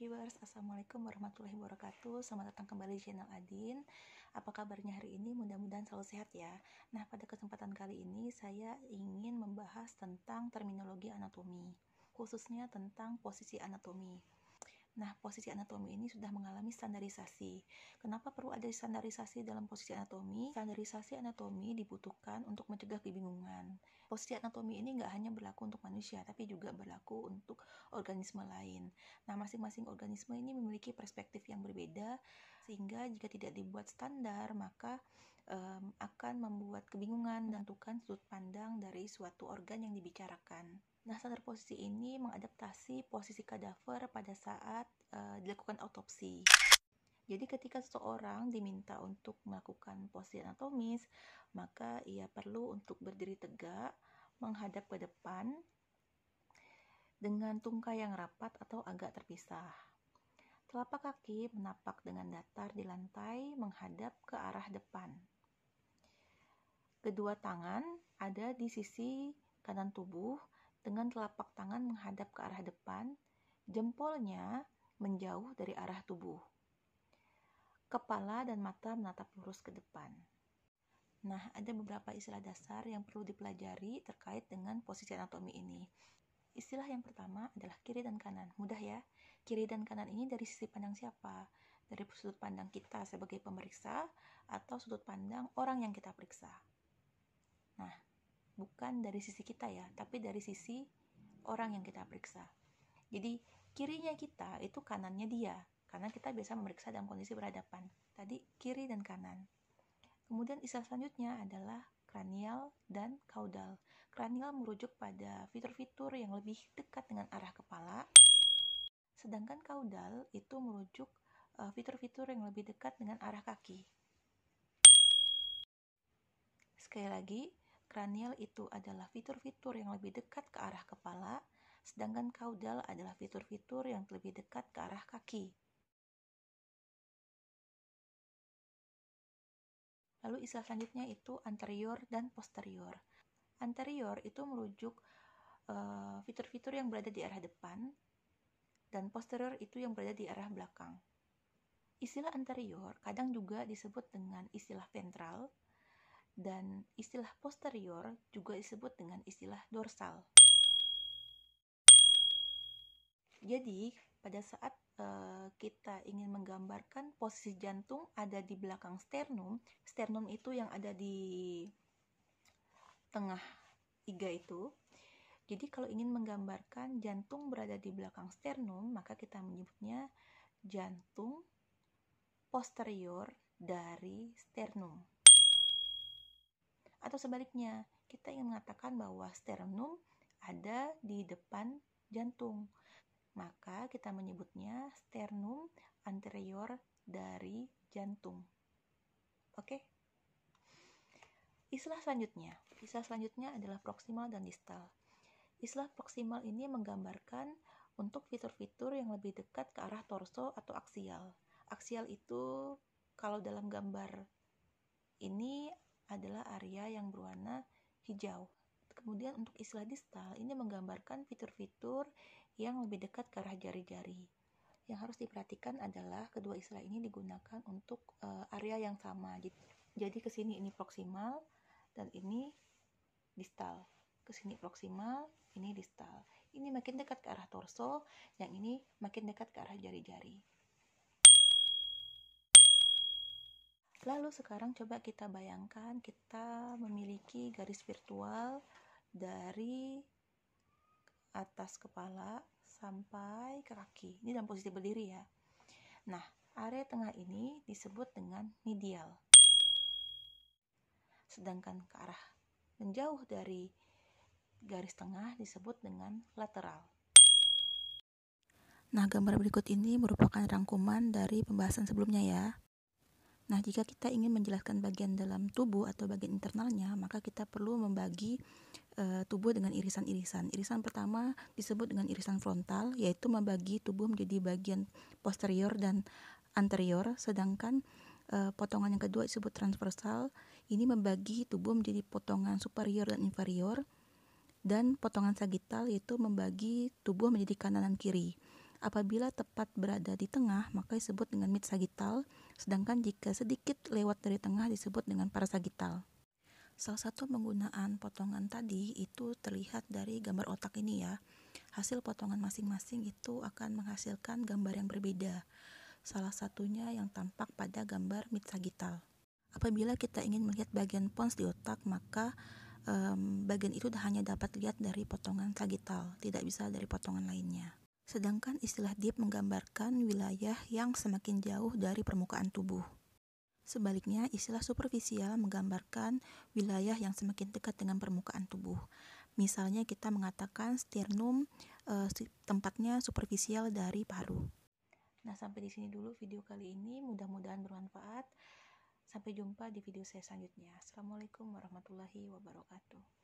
viewers, Assalamualaikum warahmatullahi wabarakatuh. Selamat datang kembali di channel Adin. Apa kabarnya hari ini? Mudah-mudahan selalu sehat ya. Nah, pada kesempatan kali ini saya ingin membahas tentang terminologi anatomi, khususnya tentang posisi anatomi. Nah, posisi anatomi ini sudah mengalami standarisasi. Kenapa perlu ada standarisasi dalam posisi anatomi? Standarisasi anatomi dibutuhkan untuk mencegah kebingungan. Posisi anatomi ini nggak hanya berlaku untuk manusia, tapi juga berlaku untuk organisme lain. Nah, masing-masing organisme ini memiliki perspektif yang berbeda, sehingga jika tidak dibuat standar, maka akan membuat kebingungan dan menentukan sudut pandang dari suatu organ yang dibicarakan. Nah, standar posisi ini mengadaptasi posisi kadaver pada saat dilakukan autopsi. Jadi ketika seseorang diminta untuk melakukan posisi anatomis, maka ia perlu untuk berdiri tegak, menghadap ke depan, dengan tungkai yang rapat atau agak terpisah. Telapak kaki menapak dengan datar di lantai, menghadap ke arah depan. Kedua tangan ada di sisi kanan tubuh, dengan telapak tangan menghadap ke arah depan, jempolnya menjauh dari arah tubuh. Kepala dan mata menatap lurus ke depan. Nah, ada beberapa istilah dasar yang perlu dipelajari terkait dengan posisi anatomi ini. Istilah yang pertama adalah kiri dan kanan. Mudah ya. Kiri dan kanan ini dari sisi pandang siapa? Dari sudut pandang kita sebagai pemeriksa atau sudut pandang orang yang kita periksa. Nah, bukan dari sisi kita ya, tapi dari sisi orang yang kita periksa. Jadi kirinya kita itu kanannya dia, karena kita biasa memeriksa dalam kondisi berhadapan. Tadi kiri dan kanan. Kemudian istilah selanjutnya adalah kranial dan kaudal. Kranial merujuk pada fitur-fitur yang lebih dekat dengan arah kepala, sedangkan kaudal itu merujuk fitur-fitur yang lebih dekat dengan arah kaki. Sekali lagi, kranial itu adalah fitur-fitur yang lebih dekat ke arah kepala, sedangkan kaudal adalah fitur-fitur yang lebih dekat ke arah kaki. Lalu istilah selanjutnya itu anterior dan posterior. Anterior itu merujuk fitur-fitur yang berada di arah depan, dan posterior itu yang berada di arah belakang. Istilah anterior kadang juga disebut dengan istilah ventral, dan istilah posterior juga disebut dengan istilah dorsal. Jadi, pada saat kita ingin menggambarkan posisi jantung ada di belakang sternum, sternum itu yang ada di tengah iga itu. Jadi kalau ingin menggambarkan jantung berada di belakang sternum, maka kita menyebutnya jantung posterior dari sternum. Atau sebaliknya, kita ingin mengatakan bahwa sternum ada di depan jantung, maka kita menyebutnya sternum anterior dari jantung. Oke? Istilah selanjutnya adalah proksimal dan distal. Istilah proksimal ini menggambarkan untuk fitur-fitur yang lebih dekat ke arah torso atau aksial. Aksial itu kalau dalam gambar ini adalah area yang berwarna hijau. Kemudian untuk istilah distal ini menggambarkan fitur-fitur yang lebih dekat ke arah jari-jari. Yang harus diperhatikan adalah kedua istilah ini digunakan untuk area yang sama. Jadi ke sini ini proksimal dan ini distal. Ke sini proksimal, ini distal. Ini makin dekat ke arah torso, yang ini makin dekat ke arah jari-jari. Lalu sekarang coba kita bayangkan kita memiliki garis virtual dari atas kepala sampai ke kaki. Ini dalam posisi berdiri ya. Nah, area tengah ini disebut dengan medial. Sedangkan ke arah menjauh dari garis tengah disebut dengan lateral. Nah, gambar berikut ini merupakan rangkuman dari pembahasan sebelumnya ya. Nah, jika kita ingin menjelaskan bagian dalam tubuh atau bagian internalnya, maka kita perlu membagi tubuh dengan irisan-irisan. Irisan pertama disebut dengan irisan frontal, yaitu membagi tubuh menjadi bagian posterior dan anterior, sedangkan potongan yang kedua disebut transversal. Ini membagi tubuh menjadi potongan superior dan inferior, dan potongan sagittal yaitu membagi tubuh menjadi kanan dan kiri. Apabila tepat berada di tengah, maka disebut dengan mid sagittal, sedangkan jika sedikit lewat dari tengah disebut dengan parasagittal. Salah satu penggunaan potongan tadi itu terlihat dari gambar otak ini ya. Hasil potongan masing-masing itu akan menghasilkan gambar yang berbeda. Salah satunya yang tampak pada gambar mid sagittal. Apabila kita ingin melihat bagian pons di otak, maka bagian itu hanya dapat dilihat dari potongan sagittal, tidak bisa dari potongan lainnya. Sedangkan istilah deep menggambarkan wilayah yang semakin jauh dari permukaan tubuh. Sebaliknya, istilah superficial menggambarkan wilayah yang semakin dekat dengan permukaan tubuh. Misalnya kita mengatakan sternum tempatnya superficial dari paru. Nah, sampai di sini dulu video kali ini. Mudah-mudahan bermanfaat. Sampai jumpa di video saya selanjutnya. Assalamualaikum warahmatullahi wabarakatuh.